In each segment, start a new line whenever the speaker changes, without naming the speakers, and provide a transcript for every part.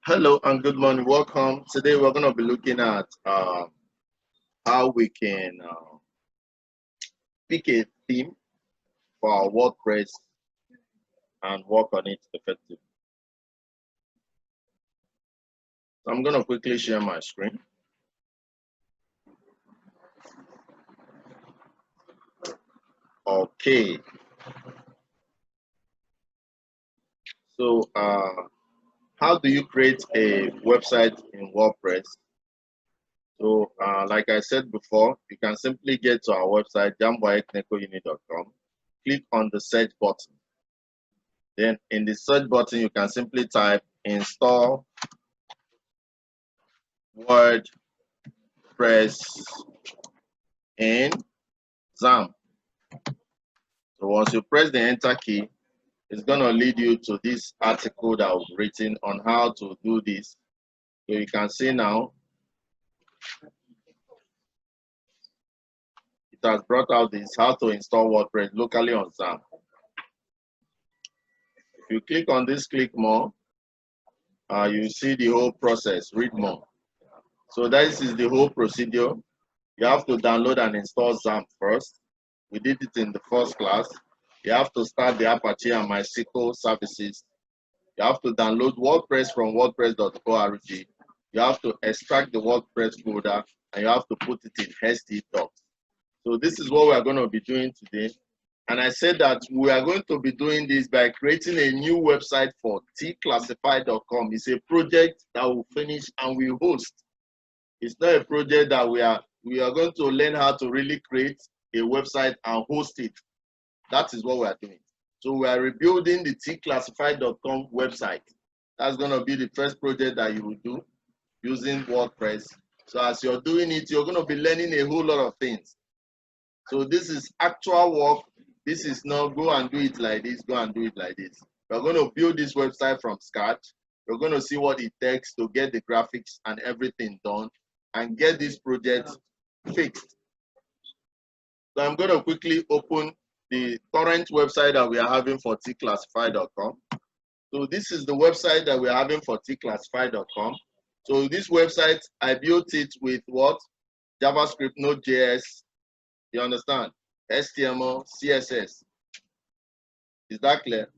Hello and good morning. Welcome. Today we're going to be looking at how we can pick a theme for our WordPress and work on it effectively. So I'm going to quickly share my screen. Okay. So how do you create a website in WordPress? So like I said before, you can simply get to our website, whataap.com, click on the search button. Then in the search button, you can simply type install WordPress in XAMPP. So once you press the enter key, it's going to lead you to this article that I've written on how to do this. So you can see now, it has brought out this how to install WordPress locally on XAMPP. If you click on this, click more, you see the whole process, read more. So this is the whole procedure. You have to download and install XAMPP first. We did it in the first class. You have to start the Apache and MySQL services. You have to download WordPress from wordpress.org. You have to extract the WordPress folder and you have to put it in HT docs. So this is what we are going to be doing today. And I said that we are going to be doing this by creating a new website for Tclassified.com. It's a project that will finish and we host. It's not a project that we are going to learn how to really create a website and host it. That is what we are doing. So we are rebuilding the Tclassified.com website. That's going to be the first project that you will do using WordPress. So as you're doing it, you're going to be learning a whole lot of things. So this is actual work. This is not go and do it like this, go and do it like this. We're going to build this website from scratch. We're going to see what it takes to get the graphics and everything done and get this project fixed. So I'm going to quickly open the current website that we are having for Tclassified.com. So this is the website that we're having for Tclassified.com. So this website, I built it with what? JavaScript, Node.js, you understand? HTML, CSS. Is that clear?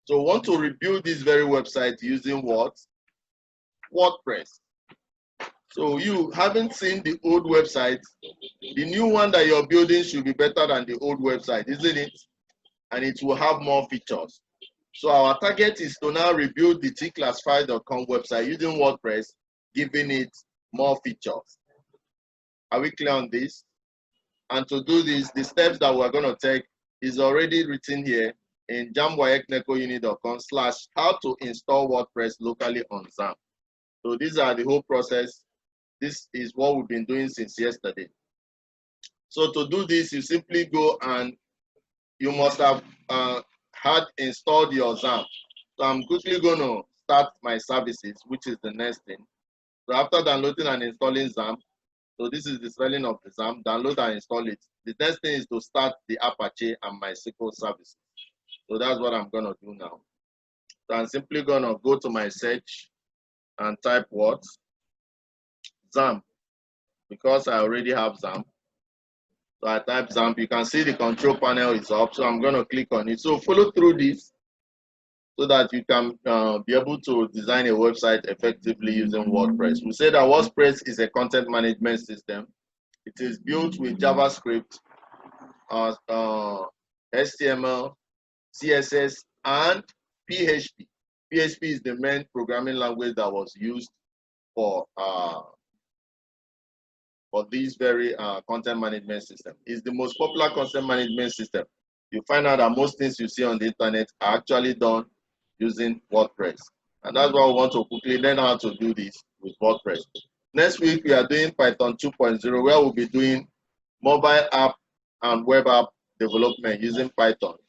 So we want to rebuild this very website using what? WordPress. So you haven't seen the old website. The new one that you're building should be better than the old website, isn't it? And it will have more features. So our target is to now rebuild the Tclassified.com website using WordPress, giving it more features. Are we clear on this? And to do this, the steps that we're going to take is already written here in jamboyeknekouni.com/how to install WordPress locally on XAMPP. So these are the whole process. This is what we've been doing since yesterday. So to do this, you simply go and you must have had installed your XAMPP. So I'm quickly going to start my services, which is the next thing. So after downloading and installing XAMPP, so this is the spelling of the XAMPP, download and install it. The next thing is to start the Apache and MySQL services. So that's what I'm going to do now. So I'm simply going to go to my search and type what? XAMPP, because I already have XAMPP. So I type XAMPP. You can see the control panel is up. So I'm going to click on it. So follow through this so that you can be able to design a website effectively using WordPress. We say that WordPress is a content management system. It is built with JavaScript, HTML, CSS, and PHP. PHP is the main programming language that was used for this very content management system. It's the most popular content management system. You find out that most things you see on the internet are actually done using WordPress. And that's why we want to quickly learn how to do this with WordPress. Next week, we are doing Python 2.0, where we'll be doing mobile app and web app development using Python.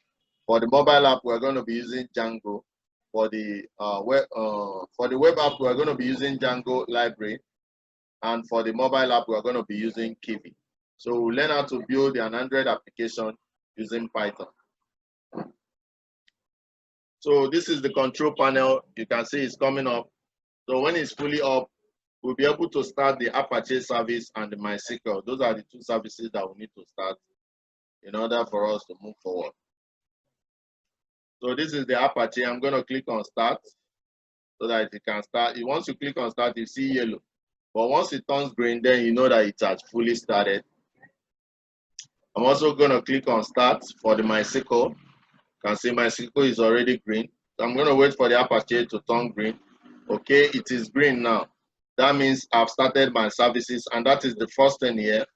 For the mobile app, we're going to be using Django. For the web app, we're going to be using Django library. And for the mobile app, we're going to be using Kiwi. So we'll learn how to build an Android application using Python. So this is the control panel. You can see it's coming up. So when it's fully up, we'll be able to start the Apache service and the MySQL. Those are the two services that we need to start in order for us to move forward. So this is the Apache. I'm going to click on start so that it can start. Once you click on start, you see yellow. But once it turns green, then you know that it has fully started. I'm also going to click on start for the MySQL. You can see MySQL is already green. So I'm going to wait for the Apache to turn green. Okay, it is green now. That means I've started my services, and that is the first thing here.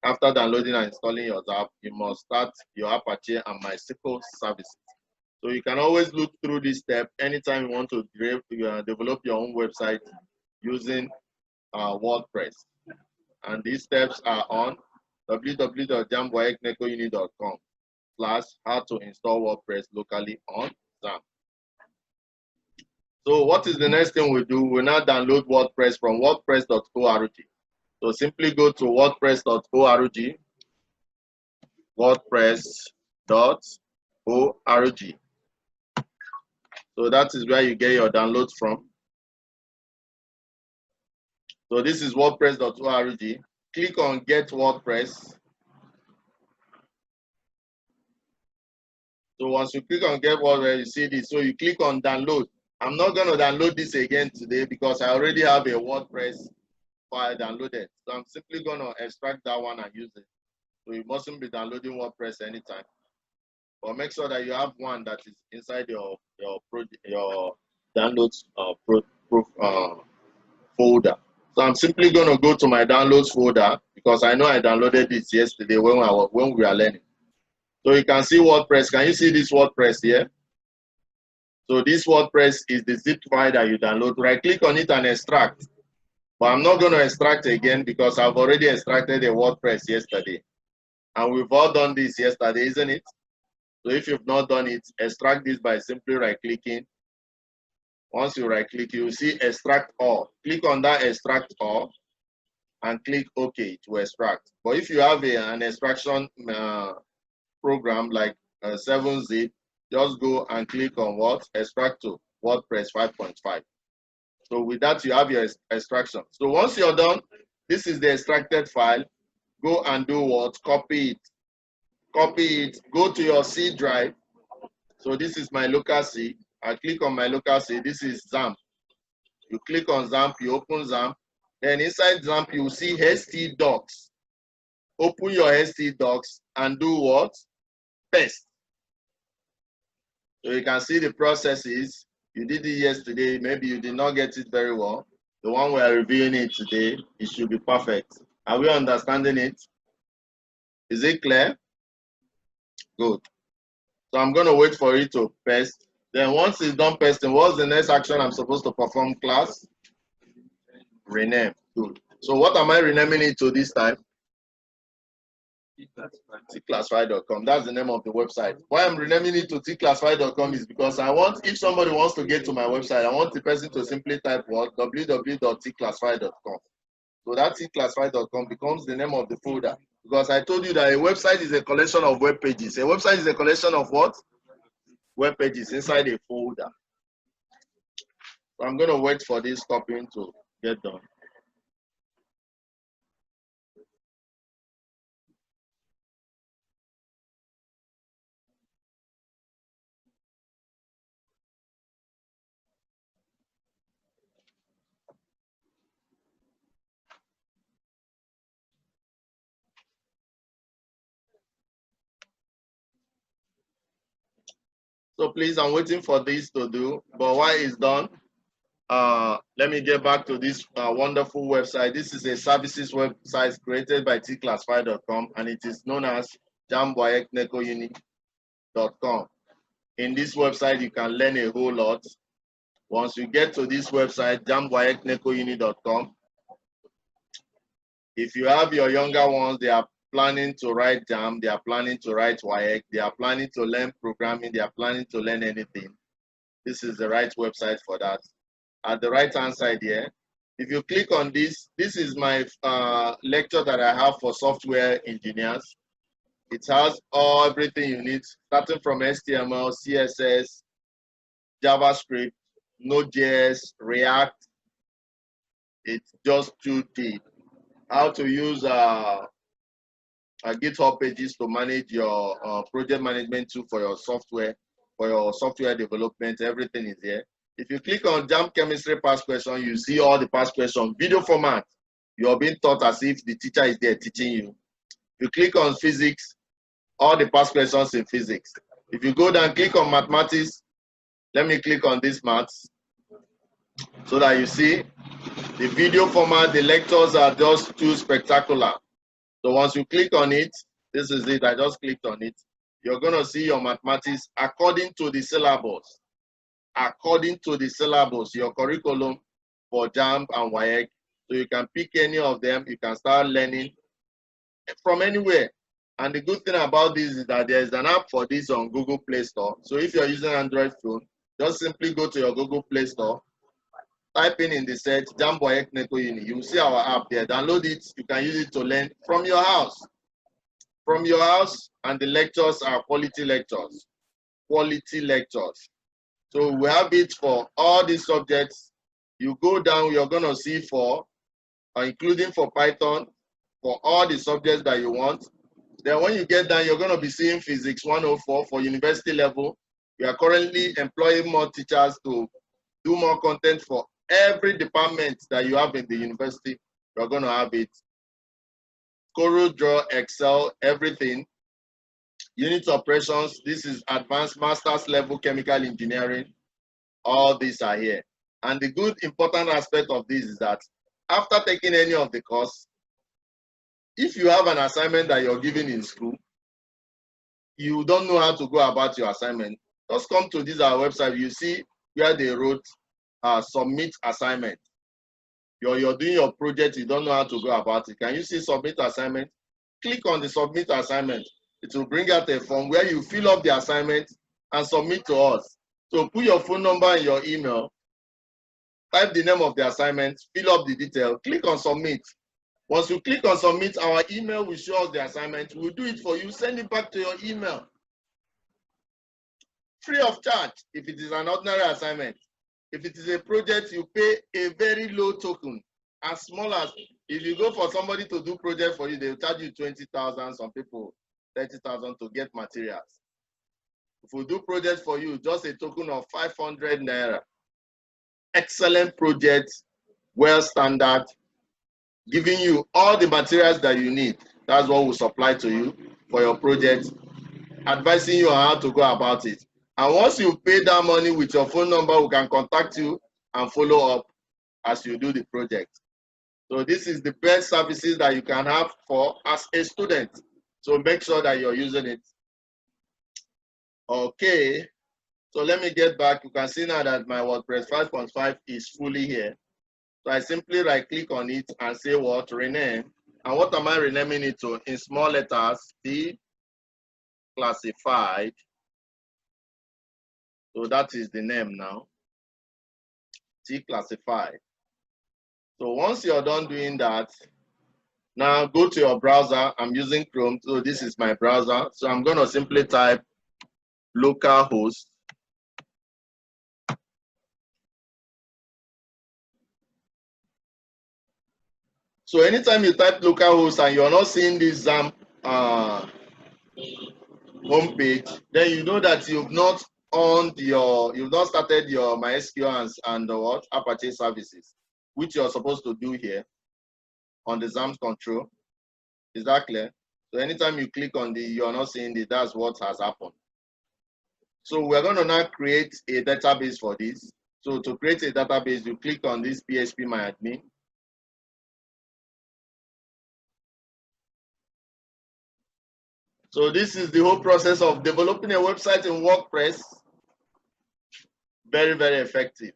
After downloading and installing your app, you must start your Apache and MySQL services. So you can always look through this step anytime you want to develop your own website using WordPress. And these steps are on www.jamboeknekouni.com/how to install WordPress locally on XAMPP. So what is the next thing we do? We now download WordPress from wordpress.org. So simply go to wordpress.org, wordpress.org. So that is where you get your downloads from. So this is wordpress.org. Click on Get WordPress. So once you click on Get WordPress, you see this. So you click on Download. I'm not going to download this again today because I already have a WordPress file downloaded. So I'm simply going to extract that one and use it. So you mustn't be downloading WordPress anytime. But make sure that you have one that is inside your downloads folder. So I'm simply going to go to my downloads folder because I know I downloaded this yesterday when we were learning. So you can see WordPress. Can you see this WordPress here? So this WordPress is the zip file that you download. Right click on it and extract. But I'm not going to extract again because I've already extracted a WordPress yesterday. And we've all done this yesterday, isn't it? So if you've not done it, extract this by simply right-clicking. Once you right-click, you will see Extract All. Click on that Extract All and click OK to extract. But if you have an extraction program like 7-zip, just go and click on what? Extract to WordPress 5.5. So with that, you have your extraction. So once you're done, this is the extracted file. Go and do what? Copy it. Copy it. Go to your C drive. So this is my local C. I click on my local C. This is XAMPP. You click on XAMPP. You open XAMPP. Then inside XAMPP, you see htdocs. Open your htdocs and do what? Paste. So you can see the processes. You did it yesterday. Maybe you did not get it very well. The one we are reviewing it today, it should be perfect. Are we understanding it? Is it clear? Good. So I'm going to wait for it to paste. Then once it's done pasting, what's the next action I'm supposed to perform, class? Rename. Good. So what am I renaming it to this time? Tclassified.com. That's the name of the website. Why I'm renaming it to Tclassified.com is because I want, if somebody wants to get to my website, I want the person to simply type what? www.tclassified.com. So that Tclassified.com becomes the name of the folder. Because I told you that a website is a collection of web pages. A website is a collection of what? Web pages inside a folder. So I'm going to wait for this copying to get done. So please, I'm waiting for this to do, but while it's done, let me get back to this wonderful website. This is a services website created by Tclassified.com, and it is known as jamboeknekouni.com. In this website, you can learn a whole lot. Once you get to this website, jamboeknekouni.com, if you have your younger ones, they are planning to write JAM, they are planning to write WAEC, they are planning to learn programming, they are planning to learn anything. This is the right website for that. At the right hand side here, if you click on this, this is my lecture that I have for software engineers. It has everything you need, starting from HTML, CSS, JavaScript, Node.js, React, It's just too deep. How to use GitHub pages to manage your project management tool for your software development. Everything is here. If you click on Jam Chemistry past question, you see all the past questions, video format. You're being taught as if the teacher is there teaching you. If you click on physics, all the past questions in physics. If you go down, click on mathematics. Let me click on this maths so that you see the video format. The lectures are just too spectacular. So once you click on it, this is it. I just clicked on it. You're going to see your mathematics according to the syllabus. According to the syllabus, your curriculum for JAMB and WAEC. So you can pick any of them. You can start learning from anywhere. And the good thing about this is that there's an app for this on Google Play Store. So if you're using Android phone, just simply go to your Google Play Store, type in the search JAMB WAEC NECO Uni. You will see our app there. Download it. You can use it to learn from your house. From your house, and the lectures are quality lectures. Quality lectures. So we have it for all these subjects. You go down, you're going to see for, including for Python, for all the subjects that you want. Then when you get down, you're going to be seeing Physics 104 for university level. We are currently employing more teachers to do more content for every department that you have in the university. You're going to have it. CorelDRAW, Excel, everything. Unit operations, this is advanced master's level chemical engineering. All these are here. And the good important aspect of this is that after taking any of the course, if you have an assignment that you're given in school, you don't know how to go about your assignment, just come to this our website. You see where they wrote submit assignment. You're doing your project, you don't know how to go about it. Can you see submit assignment? Click on the submit assignment. It will bring out a form where you fill up the assignment and submit to us. So put your phone number and your email, type the name of the assignment, fill up the detail, click on submit. Once you click on submit, our email will show us the assignment. We'll do it for you, send it back to your email. Free of charge if it is an ordinary assignment. If it is a project, you pay a very low token, as small as, if you go for somebody to do project for you, they'll charge you 20,000, some people 30,000 to get materials. If we do project for you, just a token of 500 naira. Excellent project, well standard, giving you all the materials that you need. That's what we'll supply to you for your project, advising you on how to go about it. And once you pay that money with your phone number, we can contact you and follow up as you do the project. So this is the best services that you can have for as a student. So make sure that you're using it. Okay, so let me get back. You can see now that my WordPress 5.5 is fully here. So I simply right click on it and say what? Rename. And what am I renaming it to? In small letters, Tclassified. So that is the name now. Tclassified. So once you're done doing that, now go to your browser. I'm using Chrome, so this is my browser. So I'm going to simply type localhost. So anytime you type localhost and you're not seeing this XAMPP homepage, then you know that you've not started your MySQL and what Apache services, which you're supposed to do here on the XAMPP control. Is that clear? So anytime you click on you're not seeing it, that's what has happened. So we're going to now create a database for this. So to create a database, you click on this phpMyAdmin. So this is the whole process of developing a website in WordPress. Very, very effective.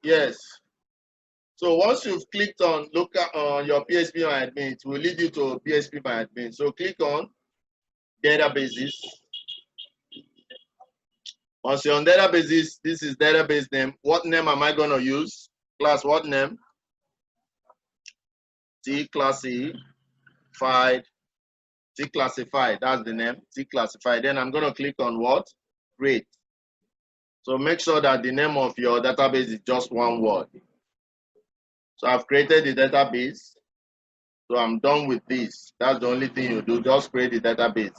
Yes. So once you've clicked on your phpMyAdmin, it will lead you to phpMyAdmin. So click on databases. Once you're on databases, this is database name. What name am I going to use? Class, what name? Tclassified.com. Tclassified, that's the name, Tclassified. Then I'm going to click on what? Create. So make sure that the name of your database is just one word. So I've created the database. So I'm done with this. That's the only thing you do, just create the database.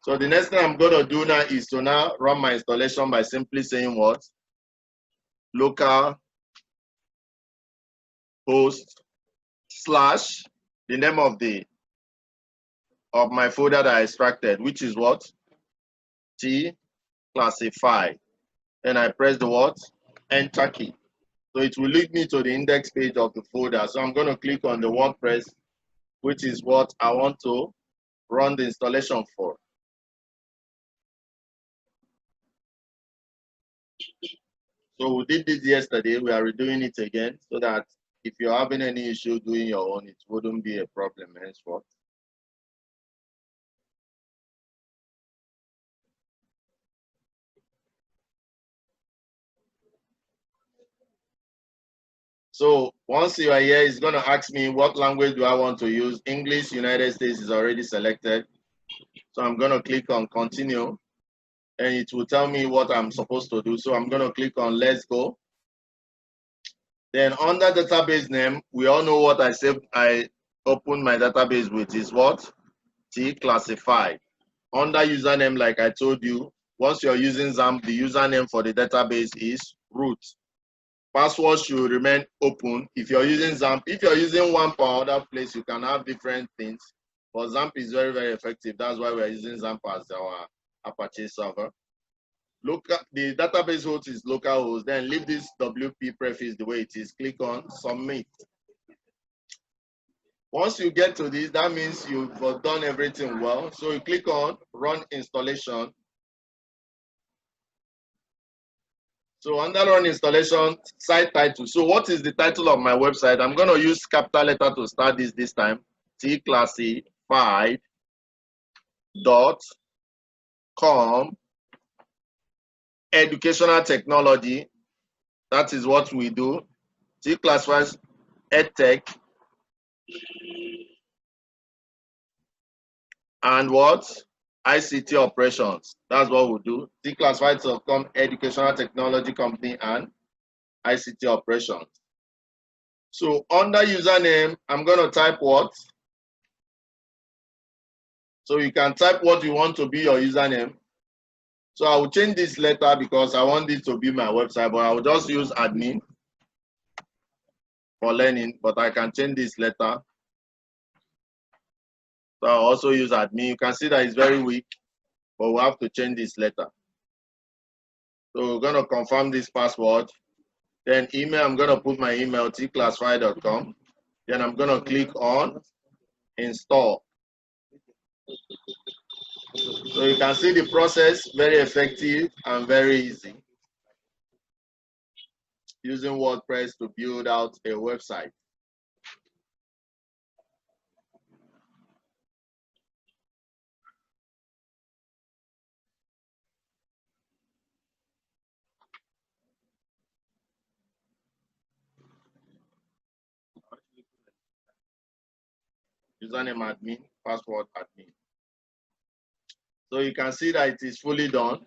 So the next thing I'm going to do now is to now run my installation by simply saying what? Local host slash the name of my folder that I extracted, which is what? Tclassified. Then I press the what? Enter key. So it will lead me to the index page of the folder. So I'm going to click on the Wordpress, which is what I want to run the installation for. So we did this yesterday. We are redoing it again so that if you're having any issue doing your own, it wouldn't be a problem henceforth. So once you are here, it's going to ask me what language do I want to use. English, United States is already selected. So I'm going to click on continue and it will tell me what I'm supposed to do. So I'm going to click on let's go. Then under database name, we all know what I said I opened my database with is what? Tclassified. Under username, like I told you, once you're using XAMPP, the username for the database is root. Password should remain open. If you're using XAMPP, if you're using one per other place, you can have different things. But XAMPP is very, very effective. That's why we're using XAMPP as our Apache server. The database host is localhost. Then leave this WP prefix the way it is. Click on submit. Once you get to this, that means you've done everything well. So you click on run installation. So under run installation, site title. So what is the title of my website? I'm going to use capital letter to start this time. Tclassified.com. Educational technology. That is what we do. Tclassified EdTech. And what? ICT operations. That's what we do. Tclassified.com, educational technology company, and ICT operations. So under username, I'm going to type what? So you can type what you want to be your username. So I will change this letter because I want this to be my website, but I will just use admin for learning, but I can change this letter. So I'll also use admin. You can see that it's very weak, but we'll have to change this letter. So we're going to confirm this password. Then email, I'm going to put my email, Tclassified.com. Then I'm going to click on install. So you can see the process, very effective and very easy. Using WordPress to build out a website. Username admin, password admin. So you can see that it is fully done.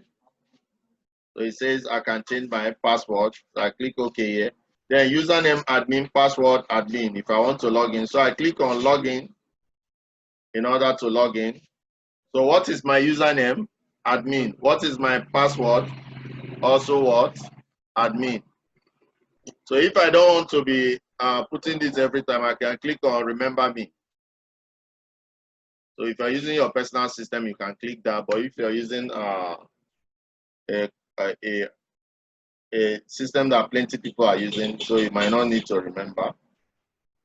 So it says I can change my password. So I click OK here. Then username admin, password admin if I want to log in. So I click on login in order to log in. So what is my username? Admin. What is my password? Also what? Admin. So if I don't want to be putting this every time, I can click on remember me. So if you're using your personal system, you can click that. But if you're using a system that plenty people are using, so you might not need to remember.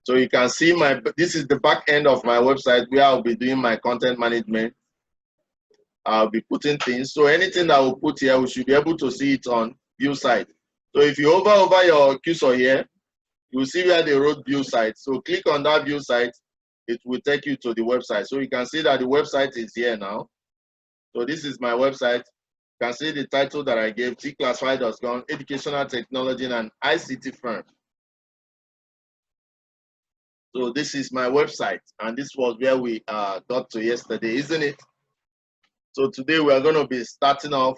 So you can see this is the back end of my website where I'll be doing my content management. I'll be putting things. So anything that we'll put here, we should be able to see it on view site. So if you hover over your cursor here, you'll see where they wrote view site. So click on that view site. It will take you to the website. So you can see that the website is here now. So this is my website. You can see the title that I gave, Tclassified.com, educational technology and ICT firm. So this is my website, and this was where we got to yesterday, isn't it? So today we are going to be starting off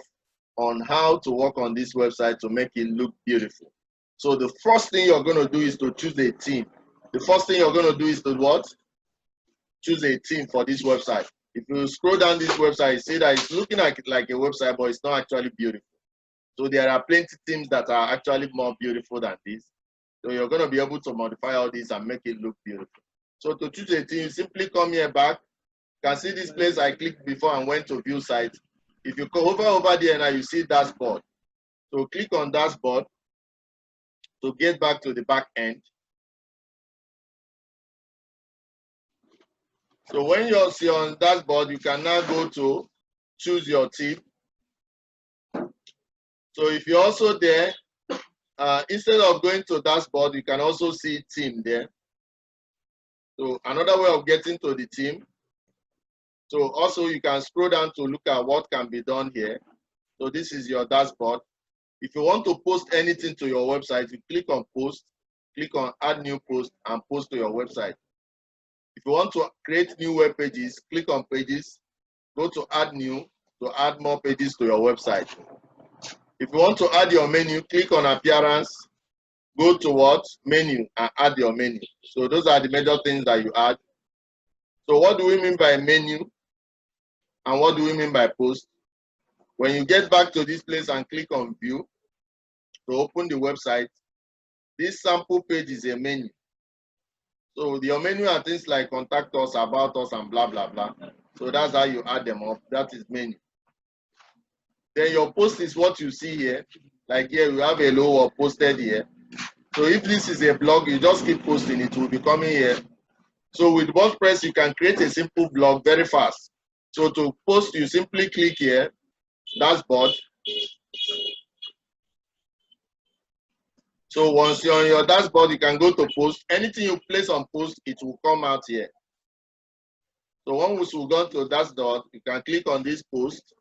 on how to work on this website to make it look beautiful. So the first thing you're going to do is to choose a theme. The first thing you're going to do is to what? Choose a theme for this website. If you scroll down this website, you see that it's looking like a website, but it's not actually beautiful. So there are plenty of themes that are actually more beautiful than this. So you're going to be able to modify all this and make it look beautiful. So to choose a theme, you simply come here back. You can see this place I clicked before and went to view site. If you go over there now, you see dashboard. So click on dashboard to get back to the back end. So when you're on dashboard, you can now go to choose your theme. So if you're also there, instead of going to dashboard, you can also see theme there. So another way of getting to the theme. So also you can scroll down to look at what can be done here. So this is your dashboard. If you want to post anything to your website, you click on post, click on add new post and post to your website. If you want to create new web pages, click on pages, go to add new to add more pages to your website. If you want to add your menu, click on appearance, go to what? Menu and add your menu. So those are the major things that you add. So what do we mean by menu and what do we mean by post? When you get back to this place and click on view to open the website, this sample page is a menu. So your menu are things like contact us, about us, and blah, blah, blah. So that's how you add them up. That is menu. Then your post is what you see here. Like here, we have a logo posted here. So if this is a blog, you just keep posting, it will be coming here. So with WordPress, you can create a simple blog very fast. So to post, you simply click here, dashboard. So once you're on your dashboard, you can go to post. Anything you place on post, it will come out here. So once we go to dashboard, you can click on this post,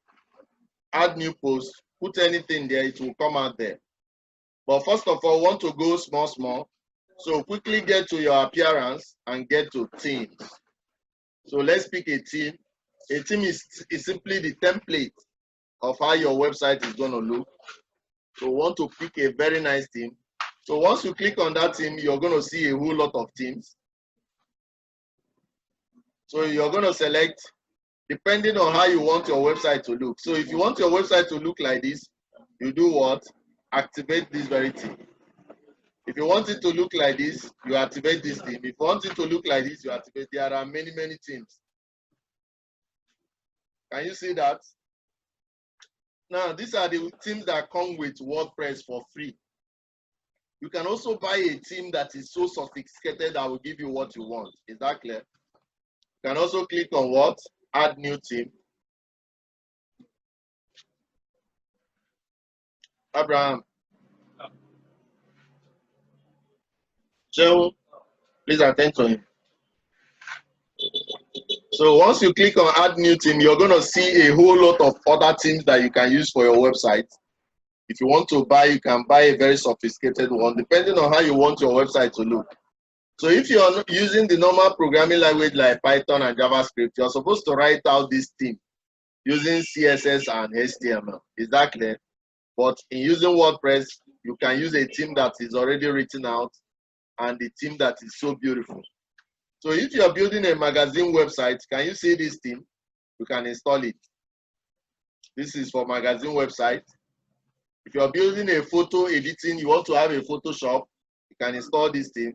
add new post, put anything there, it will come out there. But first of all, want to go small. So quickly get to your appearance and get to themes. So let's pick a theme. A theme is simply the template of how your website is going to look. So want to pick a very nice theme. So once you click on that theme, you're going to see a whole lot of themes. So you're going to select depending on how you want your website to look. So if you want your website to look like this, you do what? Activate this very theme. If you want it to look like this, you activate this theme. If you want it to look like this, you activate. There are many themes. Can you see that? Now, these are the themes that come with WordPress for free. You can also buy a theme that is so sophisticated that will give you what you want. Is that clear? You can also click on what? Add new theme. Abraham. Joe, please attend to him. So once you click on add new theme, you're going to see a whole lot of other themes that you can use for your website. If you want to buy, you can buy a very sophisticated one, depending on how you want your website to look. So if you're using the normal programming language like Python and JavaScript, you're supposed to write out this theme using CSS and HTML. Is that clear? But in using WordPress, you can use a theme that is already written out and the theme that is so beautiful. So if you're building a magazine website, can you see this theme? You can install it. This is for magazine website. If you're building a photo editing, you want to have a Photoshop, you can install this theme.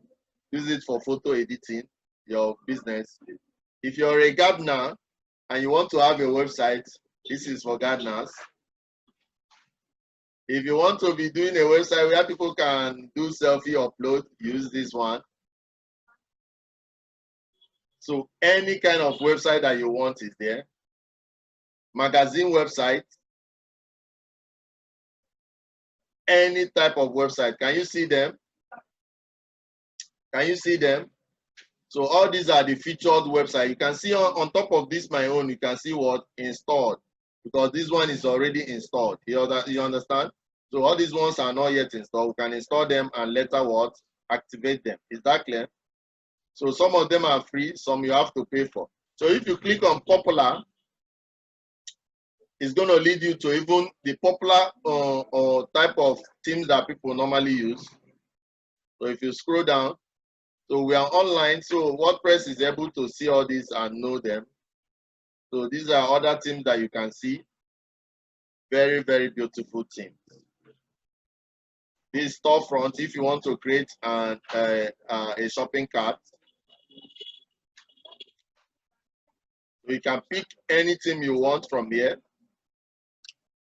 Use it for photo editing, your business. If you're a gardener and you want to have a website, this is for gardeners. If you want to be doing a website where people can do selfie upload, use this one. So any kind of website that you want is there. Magazine website. Any type of website. Can you see them? Can you see them? So all these are the featured websites. You can see on top of this, my own, you can see what? Installed. Because this one is already installed. You understand? So all these ones are not yet installed. We can install them and later what? Activate them. Is that clear? So some of them are free, some you have to pay for. So if you click on popular, it's going to lead you to even the popular or type of themes that people normally use. So if you scroll down, so we are online, so WordPress is able to see all these and know them. So these are other themes that you can see. Very, very beautiful themes. This storefront, if you want to create a shopping cart, you can pick any theme you want from here.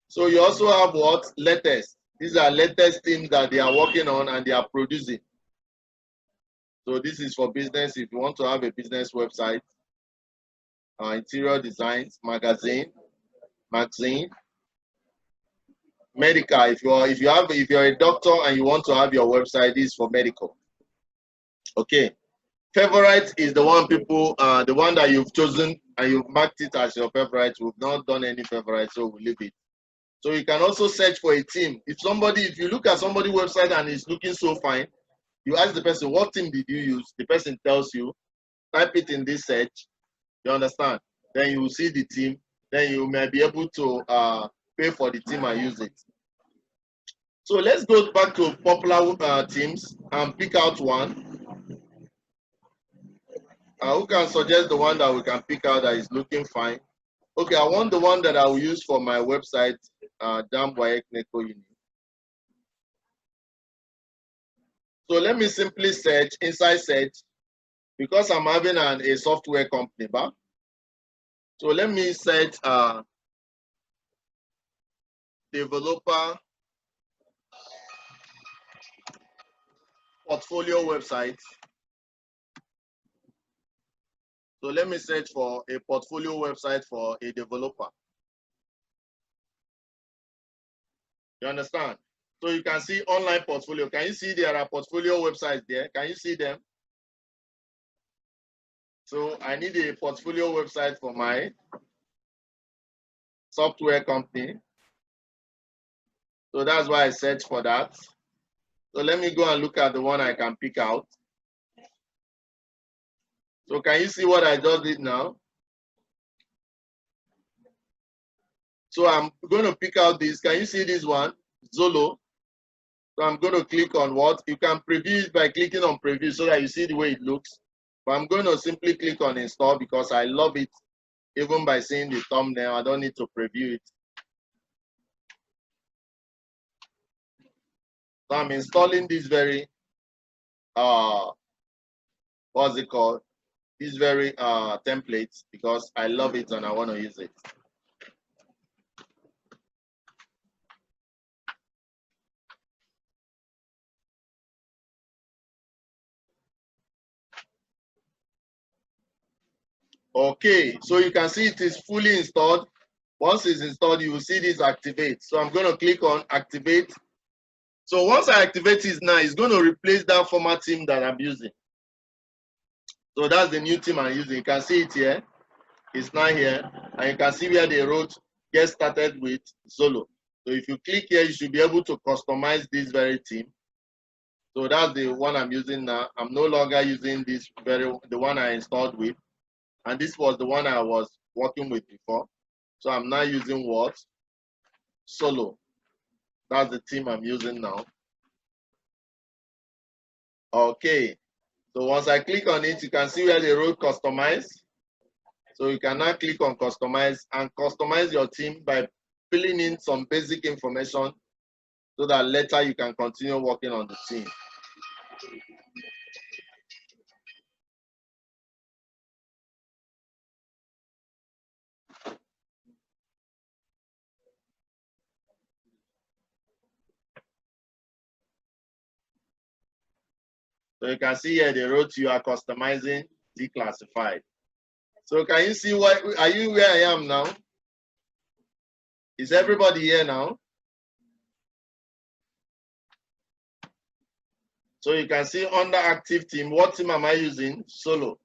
So you also have what? Latest. These are latest themes that they are working on and they are producing. So this is for business. If you want to have a business website, interior designs, magazine, medical. If you're a doctor and you want to have your website, this is for medical. Okay. Favorite is the one people, the one that you've chosen and you've marked it as your favorite. We've not done any favorite, so we'll leave it. So you can also search for a theme. If you look at somebody's website and it's looking so fine, you ask the person, what theme did you use? The person tells you, type it in this search. You understand? Then you will see the theme. Then you may be able to pay for the theme and use it. So let's go back to popular themes and pick out one. Who can suggest the one that we can pick out that is looking fine? Okay, I want the one that I will use for my website, Ekene. So let me simply search, inside search, because I'm having a software company, but so let me search developer portfolio website. So let me search for a portfolio website for a developer. You understand? So you can see online portfolio. Can you see there are portfolio websites there? Can you see them? So I need a portfolio website for my software company. So that's why I search for that. So let me go and look at the one I can pick out. So can you see what I just did now? So I'm going to pick out this. Can you see this one? Zolo. So I'm going to click on what? You can preview it by clicking on preview so that you see the way it looks. But I'm going to simply click on install because I love it. Even by seeing the thumbnail, I don't need to preview it. So I'm installing this very, what's it called? This very template because I love it and I want to use it. Okay, so you can see it is fully installed. Once it's installed, you will see this activate. So I'm going to click on activate. So once I activate it now, it's going to replace that former theme that I'm using. So that's the new theme I'm using. You can see it here. It's now here. And you can see where they wrote, get started with Zolo. So if you click here, you should be able to customize this very theme. So that's the one I'm using now. I'm no longer using the one I installed with. And this was the one I was working with before. So I'm now using what? Solo. That's the theme I'm using now. Okay. So once I click on it, you can see where they wrote customize. So you can now click on customize and customize your theme by filling in some basic information so that later you can continue working on the theme. So you can see here they wrote you are customizing Tclassified. So can you see what, are you where I am now? Is everybody here now? So you can see under active team, what team am I using? Solo.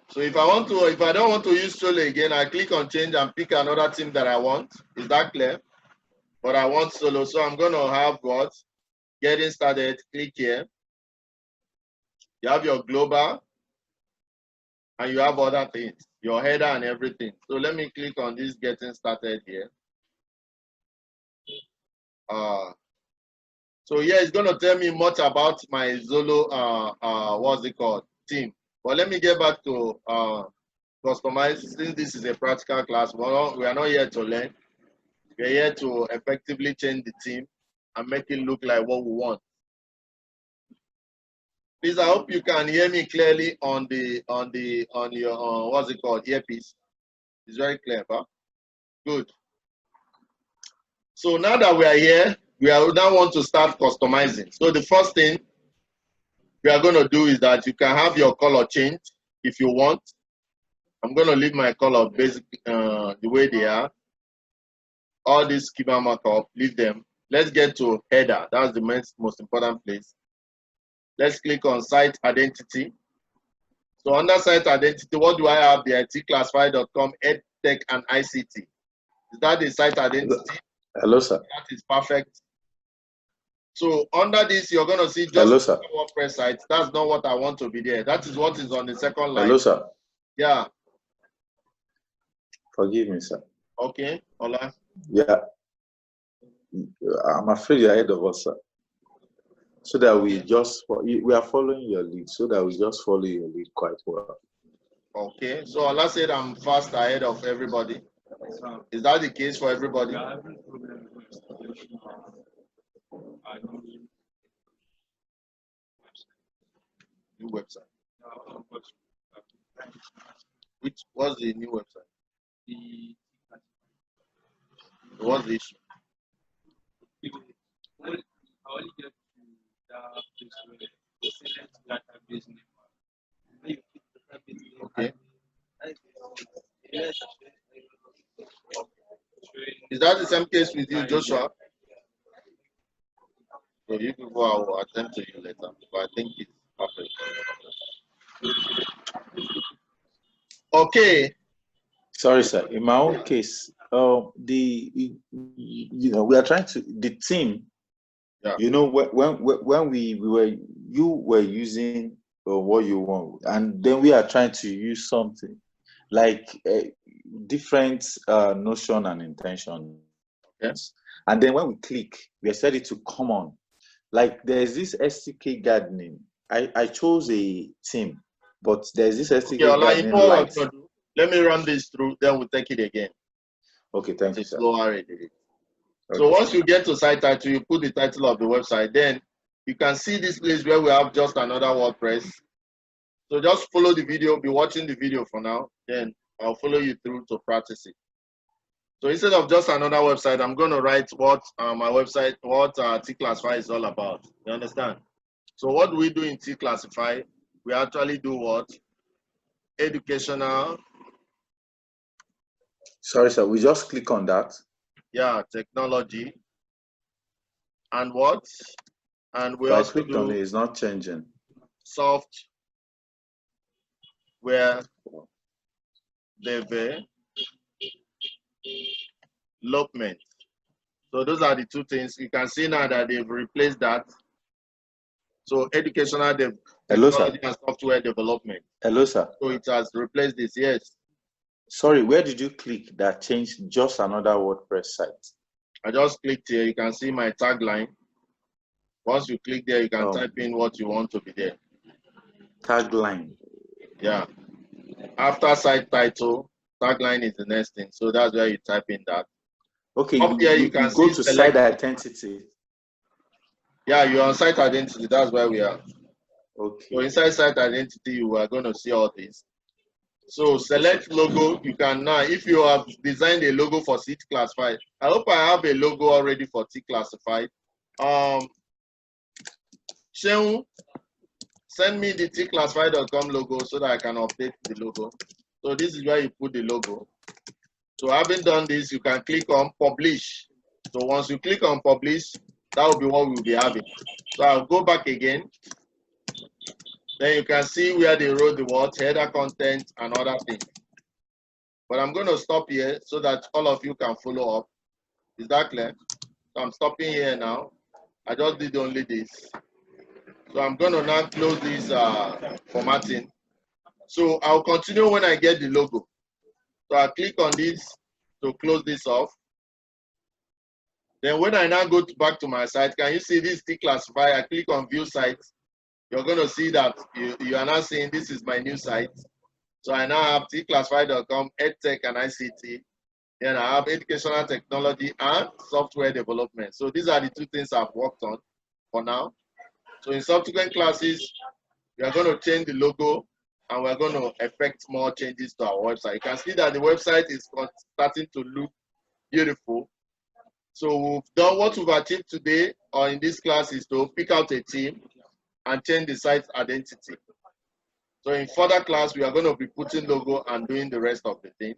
So if I don't want to use Solo again, I click on change and pick another team that I want. Is that clear? But I want Solo. So I'm going to have what? Getting started, click here. You have your global, and you have other things, your header and everything. So let me click on this getting started here. So yeah, it's going to tell me much about my Zolo, what's it called, theme. But let me get back to customize. Since this is a practical class, we are not here to learn. We are here to effectively change the theme and make it look like what we want. Please, I hope you can hear me clearly on your what's it called, earpiece. It's very clear, huh? Good. So now that we are here, we now want to start customizing. So the first thing we are going to do is that you can have your color change if you want. I'm going to leave my color basically the way they are. All these schema markup, leave them. Let's get to header. That's the most important place. Let's click on site identity. So under site identity, what do I have there? Tclassified.com, EdTech and ICT. Is that the site identity?
Hello, sir.
That is perfect. So under this, you're going to see just
Hello, sir.
WordPress site. That's not what I want to be there. That is what is on the second line.
Hello, sir.
Yeah.
Forgive me, sir.
Okay. Hola.
Yeah. I'm afraid you're ahead of us, sir. So that we are following your lead, so that we just follow your lead quite well.
Okay. So Allah said I'm fast ahead of everybody. Is that the case for everybody? New website. What's the new website? What's the issue? Okay. Is that the same case with you, Joshua? So you people, I will attend to you later, but I think it's perfect. Okay.
Sorry, sir. In my own case, we are trying to the team.
Yeah.
You know, when you were using what you want, and then we are trying to use something like a different notion and intention.
Yes.
And then when we click, we set it to common. Like there's this STK gardening. I chose a theme, but there's this STK gardening.
You know what I'm gonna do? Let me run this through, then we'll take it again.
Okay, thank you, sir. Okay.
So once you get to site title, you put the title of the website. Then you can see this place where we have just another WordPress. So just follow the video, be watching the video for now. Then I'll follow you through to practice it. So instead of just another website, I'm going to write what my website, what Tclassify is all about. You understand? So what do we do in Tclassify? We actually do what? Educational.
Sorry, sir. We just click on that.
Yeah, technology. And what? And we
I
also
clicked
do
on it. It's not changing.
Software development. So those are the two things. You can see now that they've replaced that. So educational technology and software development.
Hello, sir.
So it has replaced this, yes.
Sorry, where did you click that changed just another WordPress site?
I just clicked here. You can see my tagline. Once you click there, you can type in what you want to be there.
Tagline.
Yeah. After site title, tagline is the next thing. So that's where you type in that.
Okay,
Up there you can
go to site identity.
Yeah, you're on site identity. That's where we are.
Okay.
So inside site identity, you are going to see all this. So select logo. You can now, if you have designed a logo for Tclassified, I hope I have a logo already for Tclassified. Sheung, send me the Tclassified.com logo so that I can update the logo. So this is where you put the logo. So having done this, you can click on publish. So once you click on publish, that will be what we'll be having. So I'll go back again. Then you can see where they wrote the words, header content and other things. But I'm going to stop here so that all of you can follow up. Is that clear? So I'm stopping here now. I just did only this. So I'm going to now close this formatting. So I'll continue when I get the logo. So I'll click on this to close this off. Then when I now go back to my site, can you see this Tclassify? I click on view site. You're going to see that you are now saying this is my new site. So I now have Tclassified.com, EdTech and ICT. Then I have educational technology and software development. So these are the two things I've worked on for now. So in subsequent classes, we are going to change the logo and we're going to effect more changes to our website. You can see that the website is starting to look beautiful. So we've done what we've achieved today or in this class is to pick out a theme and change the site identity. So in further class, we are going to be putting logo and doing the rest of the thing.